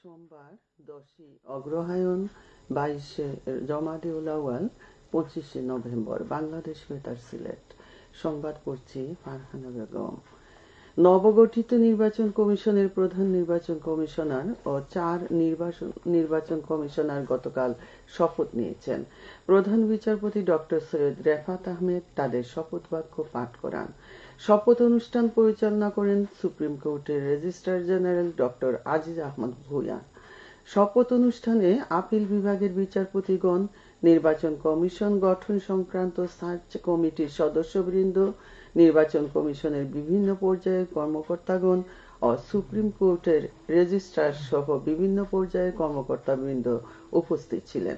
সোমবার 10ই অগ্রহায়ণ, 22শে জমাদিউল আউয়াল, 25শে নভেম্বর। বাংলাদেশ বেতার, সিলেট। সংবাদ পড়ছি ফারহানা বেগম। নবগঠিত নির্বাচন কমিশনের প্রধান নির্বাচন কমিশনার ও 4 নির্বাচন কমিশনার গতকাল শপথ নিয়েছেন। প্রধান বিচারপতি ডক্টর সৈয়দ রেফাত আহমেদ তাদের শপথ বাক্য পাঠ করান। শপথ অনুষ্ঠান পরিচালনা করেন সুপ্রিম কোর্টের registrar general doctor Aziz Ahmed Bhuiyan. শপথ অনুষ্ঠানে আপিল বিভাগের বিচারপতিগণ, নির্বাচন কমিশন গঠন সংক্রান্ত সার্চ কমিটির সদস্যবৃন্দ, নির্বাচন কমিশনের বিভিন্ন পর্যায়ের কর্মকর্তাগণ ও সুপ্রিম কোর্টের রেজিস্ট্রার সহ বিভিন্ন পর্যায়ের কর্মকর্তাবৃন্দ উপস্থিত ছিলেন।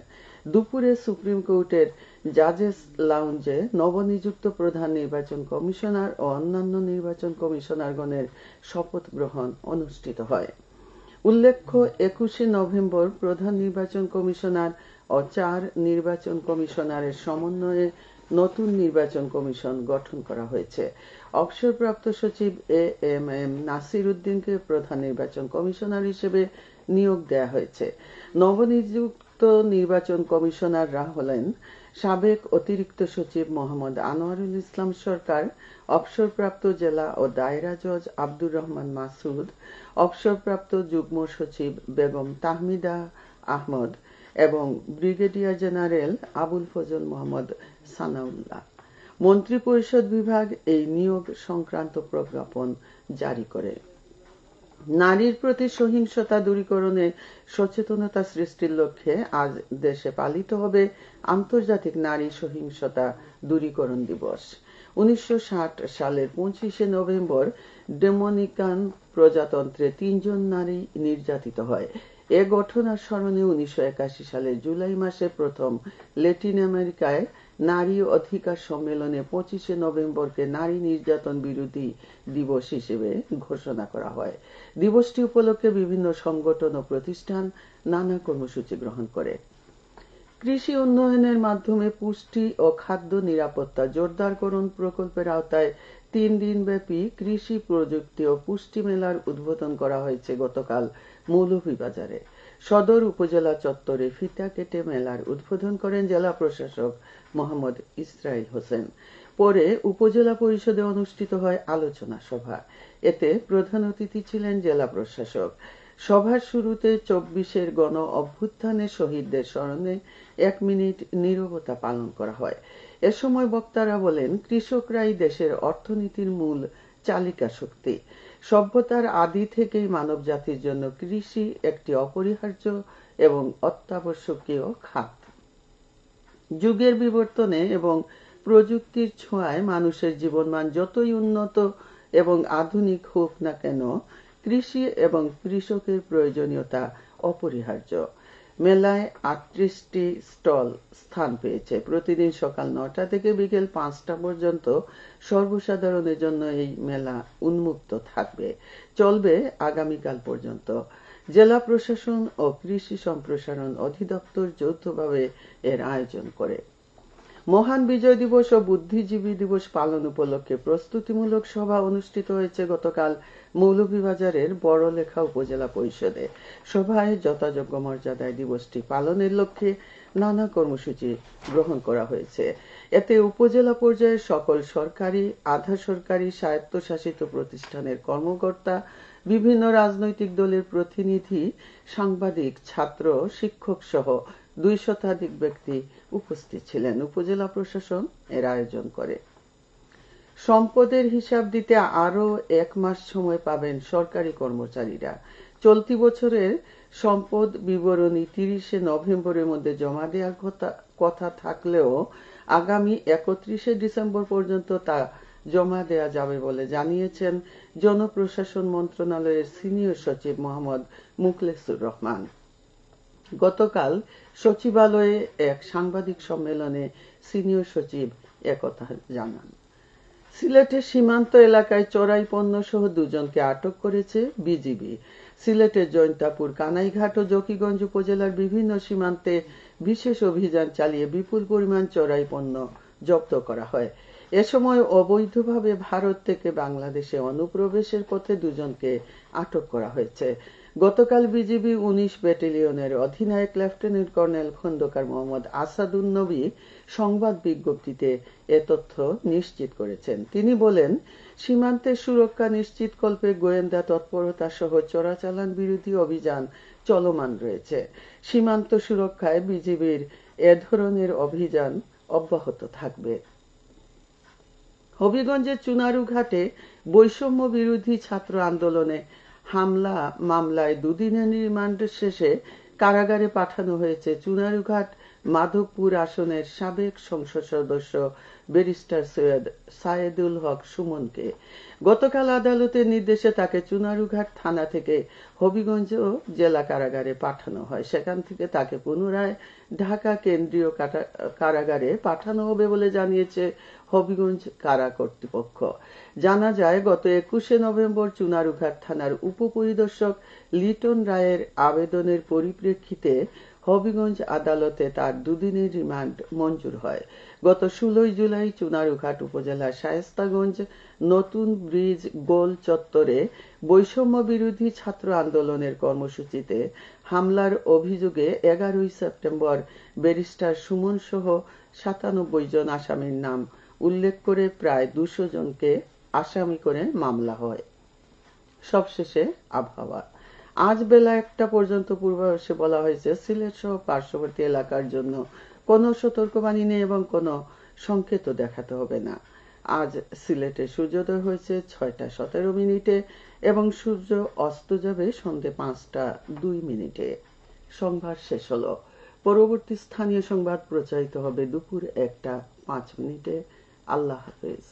দুপুরে সুপ্রিম কোর্টের জাজেস লাউঞ্জে নবনিযুক্ত প্রধান নির্বাচন কমিশনার ও অন্যান্য নির্বাচন কমিশনারগণের শপথ গ্রহণ অনুষ্ঠিত হয়। উল্লেখ্য, 21শে নভেম্বর প্রধান নির্বাচন কমিশনার ও 4 নির্বাচন কমিশনারের সমন্বয়ে নতুন নির্বাচন কমিশন গঠন করা হয়েছে। অবসরপ্রাপ্ত সচিব এএমএম নাসির উদ্দিনকে প্রধান নির্বাচন কমিশনার হিসেবে নিয়োগ দেয়া হয়েছে। নবনিযুক্ত নির্বাচন কমিশনাররা হলেন সাবেক অতিরিক্ত সচিব মোহাম্মদ আনোয়ারুল ইসলাম সরকার, অবসরপ্রাপ্ত জেলা ও দায়রা জজ আব্দুর রহমান মাসুদ, অবসরপ্রাপ্ত যুগ্ম সচিব বেগম তাহমিদা আহমদ এবং ব্রিগেডিয়ার জেনারেল আবুল ফজল মোহাম্মদ সানাউল্লাহ। মন্ত্রিপরিষদ বিভাগ এই নিয়োগ সংক্রান্ত প্রজ্ঞাপন জারি করে। নারীর প্রতি সহিংসতা দূরীকরণে সচেতনতা সৃষ্টির লক্ষ্যে আজ দেশে পালিত হবে আন্তর্জাতিক নারী সহিংসতা দূরীকরণ দিবস। 1960 সালের 25শে নভেম্বর ডোমিনিকান প্রজাতন্ত্রে 3 জন নারী নির্যাতিত হয়। এ ঘটনার স্মরণে 1981 সালের জুলাই মাসে প্রথম ল্যাটিন আমেরিকায় নারী অধিকার সম্মেলনে 25শে নভেম্বরকে নারী নির্যাতন বিরোধী দিবস হিসেবে ঘোষণা করা হয়। দিবসটি উপলক্ষে বিভিন্ন সংগঠন ও প্রতিষ্ঠান নানা কর্মসূচি গ্রহণ করে। কৃষি উন্নয়নের মাধ্যমে পুষ্টি ও খাদ্য নিরাপত্তা জোরদারকরণ প্রকল্পের আওতায় 3 দিনব্যাপী কৃষি প্রযুক্তি ও পুষ্টি মেলার উদ্বোধন করা হয়েছে গতকাল মৌলভীবাজারে। সদর উপজেলা চত্বরে ফিতা কেটে মেলার উদ্বোধন করেন জেলা প্রশাসক মোহাম্মদ ইসরাইল হোসেন। পরে উপজেলা পরিষদে অনুষ্ঠিত হয় আলোচনা সভা। এতে প্রধান অতিথি ছিলেন জেলা প্রশাসক। সভার শুরুতে 24-এর গণ অভ্যুত্থানে শহীদদের স্মরণে 1 মিনিট নীরবতা পালন করা হয়। এ সময় বক্তারা বলেন, কৃষকরাই দেশের অর্থনীতির মূল চালিকা শক্তি। সভ্যতার আদি থেকেই মানব জাতির জন্য কৃষি একটি অপরিহার্য এবং অত্যাবশ্যকীয় খাত। যুগের বিবর্তনে এবং প্রযুক্তির ছোঁয়ায় মানুষের জীবনমান যতই উন্নত এবং আধুনিক হোক না কেন, কৃষি এবং কৃষকের প্রয়োজনীয়তা অপরিহার্য। মেলায় 38টি স্টল স্থান পেয়েছে। প্রতিদিন সকাল 9টা থেকে বিকেল 5টা পর্যন্ত সর্বসাধারণের জন্য এই মেলা উন্মুক্ত থাকবে, চলবে আগামীকাল পর্যন্ত। জেলা প্রশাসন ও কৃষি সম্প্রসারণ অধিদপ্তর যৌথভাবে এর আয়োজন করে। মহান বিজয় দিবস ও বুদ্ধিজীবী দিবস পালন উপলক্ষে প্রস্তুতিমূলক সভা অনুষ্ঠিত হয়েছে গতকাল মৌলভীবাজারের বড়লেখা উপজেলা পরিষদে। সভায় যথাযোগ্য মর্যাদায় দিবসটি পালনের লক্ষ্যে নানা কর্মসূচি গ্রহণ করা হয়েছে। এতে উপজেলা পর্যায়ে সকল সরকারি, আধা সরকারি, স্বায়ত্তশাসিত প্রতিষ্ঠানের কর্মকর্তা, বিভিন্ন রাজনৈতিক দলের প্রতিনিধি, সাংবাদিক, ছাত্র, শিক্ষক সহ 200 শতাধিক ব্যক্তি উপস্থিত ছিলেন। উপজেলা প্রশাসন এর আয়োজন করে। সম্পদের হিসাব দিতে আরো 1 মাস সময় পাবেন সরকারি কর্মচারীরা। চলতি বছরের সম্পদ বিবরণী 30শে নভেম্বরের মধ্যে জমা দেওয়ার কথা থাকলেও আগামী 31শে ডিসেম্বর পর্যন্ত তা জমা দেওয়া যাবে বলে জানিয়েছেন জনপ্রশাসন মন্ত্রণালয়ের সিনিয়র সচিব মোহাম্মদ মুখলেসুর রহমান। গতকাল সচিবালয়ে এক সাংবাদিক সম্মেলনে সিনিয়র সচিব একথা জানান। সিলেটের সীমান্ত এলাকায় চোরাই পণ্য সহ 2 জনকে আটক করেছে বিজিবি। সিলেটের জৈন্তাপুর, কানাইঘাট ও জকিগঞ্জ উপজেলার বিভিন্ন সীমান্তে বিশেষ অভিযান চালিয়ে বিপুল পরিমাণ চোরাই পণ্য জব্দ করা হয়। এ সময় অবৈধভাবে ভারত থেকে বাংলাদেশে অনুপ্রবেশের পথে 2 জনকে আটক করা হয়েছে। গতকাল বিজিবি ১৯ ব্যাটালিয়নের অধিনায়ক লেফটেন্যান্ট কর্নেল খন্দকার মোহাম্মদ আসাদুন নবী সংবাদ বিজ্ঞপ্তিতে এ তথ্য নিশ্চিত করেছেন। তিনি বলেন, সীমান্তের সুরক্ষা নিশ্চিতকল্পে গোয়েন্দা তৎপরতা সহ চোরাচালান বিরোধী অভিযান চলমান রয়েছে। সীমান্ত সুরক্ষায় বিজিবির এ ধরনের অভিযান অব্যাহত থাকবে। হবিগঞ্জের চুনারুঘাটে বৈষম্য বিরোধী ছাত্র আন্দোলনে হামলা মামলায় দুদিনের রিমান্ড শেষে কারাগারে পাঠানো হয়েছে চুনারুঘাট মাধবপুর আসনের সাবেক সংসদ সদস্য ব্যারিস্টার সৈয়দ সায়েদুল হক সুমনকে। গতকাল আদালতের নির্দেশে তাকে চুনারুঘাট থানা থেকে হবিগঞ্জ জেলা কারাগারে পাঠানো হয়। সেখান থেকে তাকে পুনরায় ঢাকা কেন্দ্রীয় কারাগারে পাঠানো হবে বলে জানিয়েছে হবিগঞ্জ কারা কর্তৃপক্ষ। জানা যায়, গত ২১শে নভেম্বর চুনারুঘাট থানার উপপরিদর্শক লিটন রায়ের আবেদনের পরিপ্রেক্ষিতে হবিগঞ্জ আদালতে তার দুদিনের রিমান্ড মঞ্জুর হয়। গত ১৬ জুলাই চুনারুঘাট উপজেলার শায়েস্তাগঞ্জ নতুন ব্রিজ গোল চত্বরে বৈষম্য বিরোধী ছাত্র আন্দোলনের কর্মসূচিতে হামলার অভিযোগে ১১ সেপ্টেম্বর ব্যারিস্টার সুমন সহ ৯৭ জন আসামির নাম উল্লেখ করে প্রায় ২০০ জনকে আসামি করে মামলা হয়। সবশেষে আবহাওয়া। আজ বেলা ১টা পর্যন্ত পূর্বাভাসে বলা হয়েছে, সিলেট সহ পার্শ্ববর্তী এলাকার জন্য কোনো সতর্কবাণী নেই এবং কোনো সংকেত দেখাতে হবে না। আজ সিলেটে সূর্যোদয় হয়েছে ৬টা ১৭ মিনিটে এবং সূর্য অস্ত যাবে সন্ধ্যে ৫টা ২ মিনিটে। সংবাদ শেষ হলো। পরবর্তী স্থানীয় সংবাদ প্রচারিত হবে দুপুর ১টা ৫ মিনিটে। আল্লাহ হাফেজ।